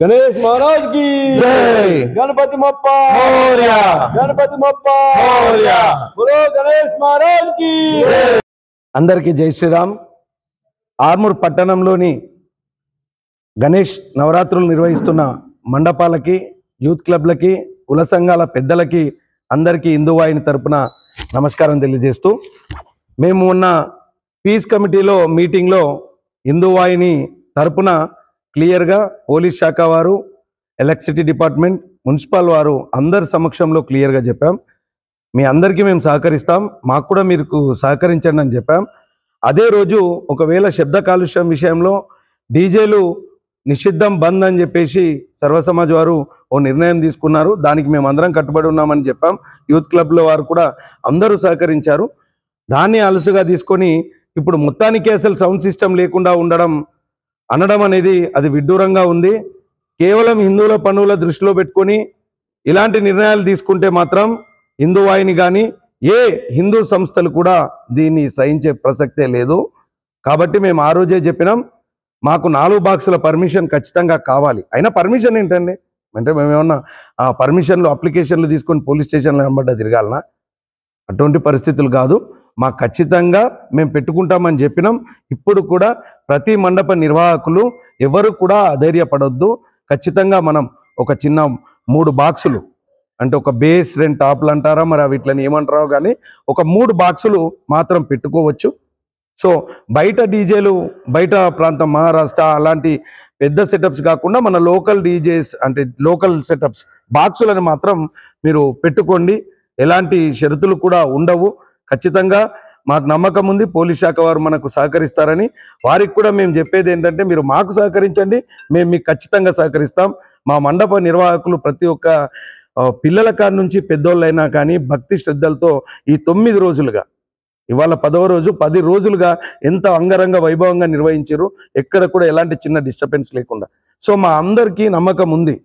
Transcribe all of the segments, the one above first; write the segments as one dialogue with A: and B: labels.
A: गणेश महाराज की
B: जय।
A: गणपति बप्पा
B: मोरया।
A: गणपति बप्पा
B: मोरया।
A: बोलो गणेश महाराज की
B: అందరికీ జై శ్రీరామ్. ఆర్మూర్ పట్టణంలోని గణేష్ నవరాత్రులు నిర్వహిస్తున్న మండపాలకి, యూత్ క్లబ్లకి, కుల సంఘాల పెద్దలకి అందరికీ హిందూ వాహిని తరపున నమస్కారం తెలియజేస్తూ, మేము ఉన్న పీస్ కమిటీలో మీటింగ్లో హిందూ వాహిని తరపున క్లియర్గా పోలీస్ శాఖ వారు, ఎలక్ట్రిసిటీ డిపార్ట్మెంట్, మున్సిపల్ వారు అందరి సమక్షంలో క్లియర్గా చెప్పాం. మీ అందరికీ మేము సహకరిస్తాం, మాకు కూడా మీరు సహకరించండి అని చెప్పాం. అదే రోజు ఒకవేళ శబ్ద కాలుష్యం విషయంలో డీజేలు నిషిద్ధం బంద్ అని చెప్పేసి సర్వసమాజ్ వారు ఓ నిర్ణయం తీసుకున్నారు. దానికి మేము అందరం కట్టుబడి ఉన్నామని చెప్పాం. యూత్ క్లబ్లో వారు కూడా అందరూ సహకరించారు. దాన్ని అలసుగా తీసుకొని ఇప్పుడు మొత్తానికి అసలు సౌండ్ సిస్టమ్ లేకుండా అనడం అనేది అది విడ్డూరంగా ఉంది. కేవలం హిందువుల పనుల దృష్టిలో పెట్టుకొని ఇలాంటి నిర్ణయాలు తీసుకుంటే మాత్రం హిందూ వాహిని కానీ ఏ హిందూ సంస్థలు కూడా దీన్ని సహించే ప్రసక్తే లేదు. కాబట్టి మేము ఆ రోజే చెప్పినాం, మాకు 4 బాక్సుల పర్మిషన్ ఖచ్చితంగా కావాలి. అయినా పర్మిషన్ ఏంటండి అంటే మేమేమన్నా పర్మిషన్లు అప్లికేషన్లు తీసుకొని పోలీస్ స్టేషన్లో వెంబడ్డ తిరగాలనా? అటువంటి పరిస్థితులు కాదు. మాకు ఖచ్చితంగా మేము పెట్టుకుంటామని చెప్పినాం. ఇప్పుడు కూడా ప్రతి మండప నిర్వాహకులు ఎవరు కూడా అధైర్యపడొద్దు. ఖచ్చితంగా మనం ఒక చిన్న 3 బాక్సులు అంటే ఒక బేస్ 2 టాప్లు అంటారా మరి వీటిని ఏమంటారో కానీ ఒక 3 బాక్సులు మాత్రం పెట్టుకోవచ్చు. సో బయట డీజేలు, బయట ప్రాంతం మహారాష్ట్ర అలాంటి పెద్ద సెటప్స్ కాకుండా మన లోకల్ డీజేస్ అంటే లోకల్ సెటప్స్ బాక్సులను మాత్రం మీరు పెట్టుకోండి. ఎలాంటి షరతులు కూడా ఉండవు. ఖచ్చితంగా మాకు నమ్మకం ఉంది, పోలీస్ శాఖ వారు మనకు సహకరిస్తారని. వారికి కూడా మేము చెప్పేది ఏంటంటే, మీరు మాకు సహకరించండి, మేము మీకు ఖచ్చితంగా సహకరిస్తాం. మా మండప నిర్వాహకులు ప్రతి ఒక్క పిల్లల కాడి నుంచి పెద్దోళ్ళైనా కానీ భక్తి శ్రద్ధలతో ఈ 9 రోజులుగా, ఇవాళ 10వ రోజు, 10 రోజులుగా ఎంత అంగరంగ వైభవంగా నిర్వహించారు. ఎక్కడ కూడా ఎలాంటి చిన్న డిస్టర్బెన్స్ లేకుండా. సో మా అందరికీ నమ్మకం ఉంది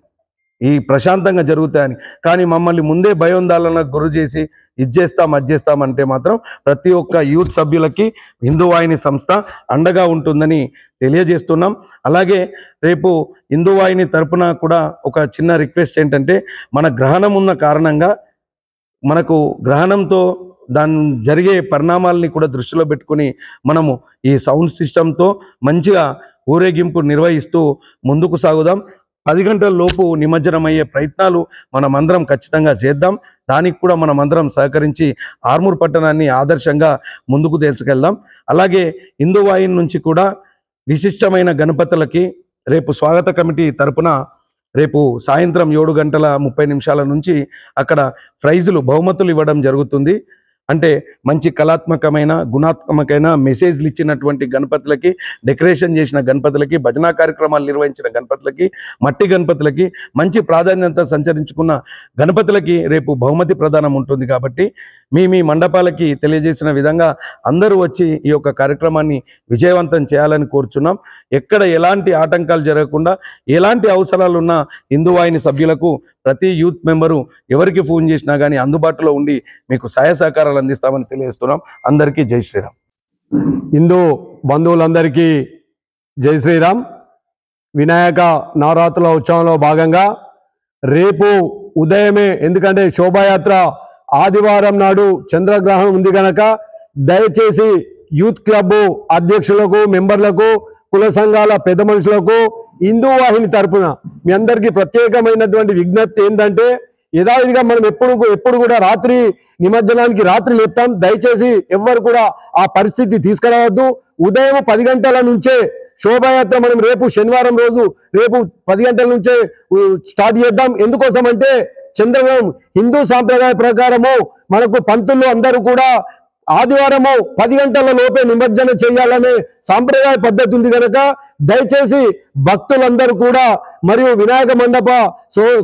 B: ఈ ప్రశాంతంగా జరుగుతాయని. కానీ మమ్మల్ని ముందే భయోందాలకు గురి చేసి ఇది చేస్తామంటే మాత్రం ప్రతి ఒక్క యూత్ సభ్యులకి హిందూ వాహిని సంస్థ అండగా ఉంటుందని తెలియజేస్తున్నాం. అలాగే రేపు హిందూ వాహిని తరపున కూడా ఒక చిన్న రిక్వెస్ట్ ఏంటంటే, మన గ్రహణం ఉన్న కారణంగా మనకు గ్రహణంతో దాని జరిగే పరిణామాలని కూడా దృష్టిలో పెట్టుకుని మనము ఈ సౌండ్ సిస్టంతో మంచిగా ఊరేగింపు నిర్వహిస్తూ ముందుకు సాగుదాం. 10 గంటల లోపు నిమజ్జనమయ్యే ప్రయత్నాలు మనమందరం ఖచ్చితంగా చేద్దాం. దానికి కూడా మనమందరం సహకరించి ఆర్మూర్ పట్టణాన్ని ఆదర్శంగా ముందుకు తీసుకెళ్దాం. అలాగే హిందూ వాహిని నుంచి కూడా విశిష్టమైన గణపతులకి రేపు స్వాగత కమిటీ తరపున రేపు సాయంత్రం 7:30 నుంచి అక్కడ ప్రైజులు, బహుమతులు ఇవ్వడం జరుగుతుంది. అంటే మంచి కళాత్మకమైన, గుణాత్మకమైన మెసేజ్లు ఇచ్చినటువంటి గణపతులకి, డెకరేషన్ చేసిన గణపతులకి, భజనా కార్యక్రమాలు నిర్వహించిన గణపతులకి, మట్టి గణపతులకి, మంచి ప్రాధాన్యత సంచరించుకున్న గణపతులకి రేపు బహుమతి ప్రదానం ఉంటుంది. కాబట్టి మీ మండపాలకి తెలియజేసిన విధంగా అందరూ వచ్చి ఈ యొక్క కార్యక్రమాన్ని విజయవంతం చేయాలని కోరుచున్నాం. ఎక్కడ ఎలాంటి ఆటంకాలు జరగకుండా, ఎలాంటి అవసరాలు ఉన్న హిందూ వాహిని సభ్యులకు ప్రతి యూత్ మెంబరు ఎవరికి ఫోన్ చేసినా కానీ అందుబాటులో ఉండి మీకు సహాయ సహకారాలు అందిస్తామని తెలియజేస్తున్నాం. అందరికీ జై శ్రీరామ్.
A: హిందూ బంధువులందరికీ జై శ్రీరామ్. వినాయక నవరాత్రుల ఉత్సవంలో భాగంగా రేపు ఉదయమే, ఎందుకంటే శోభాయాత్ర ఆదివారం నాడు చంద్రగ్రహణం ఉంది కనుక దయచేసి యూత్ క్లబ్ అధ్యక్షులకు, మెంబర్లకు, కుల సంఘాల పెద్ద మనుషులకు హిందూ వాహిని తరపున మీ అందరికీ ప్రత్యేకమైనటువంటి విజ్ఞప్తి ఏంటంటే, యథావిధిగా మనం ఎప్పుడు కూడా రాత్రి నిమజ్జనానికి రాత్రి లేపుతాం. దయచేసి ఎవ్వరు కూడా ఆ పరిస్థితి తీసుకురావద్దు. ఉదయం 10 గంటల నుంచే శోభాయాత్ర మనం రేపు శనివారం రోజు రేపు 10 గంటల నుంచే స్టార్ట్ చేద్దాం. ఎందుకోసం అంటే చంద్రగ్రహణం హిందూ సాంప్రదాయ ప్రకారము మనకు పంతులు అందరూ కూడా ఆదివారము 10 గంటల లోపే నిమజ్జనం చేయాలనే సాంప్రదాయ పద్ధతి ఉంది కనుక దయచేసి భక్తులందరూ కూడా మరియు వినాయక మండప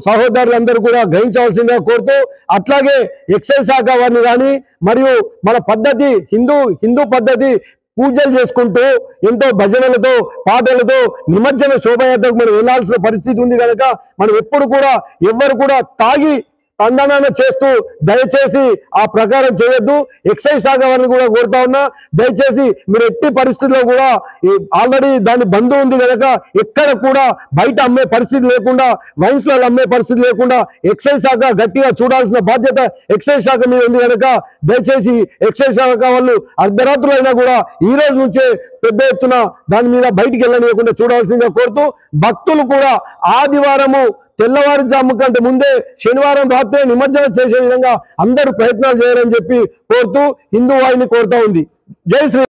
A: సహోదరులందరూ కూడా గ్రహించవలసిందిగా కోరుతూ, అట్లాగే ఎక్సైజ్ శాఖ వారిని కానీ మరియు మన పద్ధతి హిందూ పద్ధతి పూజలు చేసుకుంటూ ఎంతో భజనలతో పాటలతో నిమజ్జన శోభయాత్రకు మనం వెళ్ళాల్సిన పరిస్థితి ఉంది కనుక మనం ఎప్పుడు కూడా ఎవ్వరు కూడా తాగి తందనాన చేస్తూ దయచేసి ఆ ప్రకారం చేయొద్దు. ఎక్సైజ్ శాఖ వారిని కూడా కోరుతా ఉన్నా, దయచేసి మీరు ఎట్టి పరిస్థితుల్లో కూడా ఆల్రెడీ దాని బంధు ఉంది కనుక ఎక్కడ కూడా బయట అమ్మే పరిస్థితి లేకుండా, వైన్స్ లో అమ్మే పరిస్థితి లేకుండా ఎక్సైజ్ శాఖ గట్టిగా చూడాల్సిన బాధ్యత ఎక్సైజ్ శాఖ మీద ఉంది కనుక దయచేసి ఎక్సైజ్ శాఖ వాళ్ళు అర్ధరాత్రులు అయినా కూడా ఈ రోజు నుంచే పెద్ద ఎత్తున దాని మీద బయటికి వెళ్ళనీయకుండా చూడాల్సిందిగా కోరుతూ, భక్తులు కూడా ఆదివారము తెల్లవారుజాము కంటే ముందే శనివారం రాత్రే నిమజ్జనం చేసే విధంగా అందరూ ప్రయత్నాలు చేయాలని చెప్పి కోరుతూ హిందూ వాహిని కోరుతా ఉంది. జై శ్రీ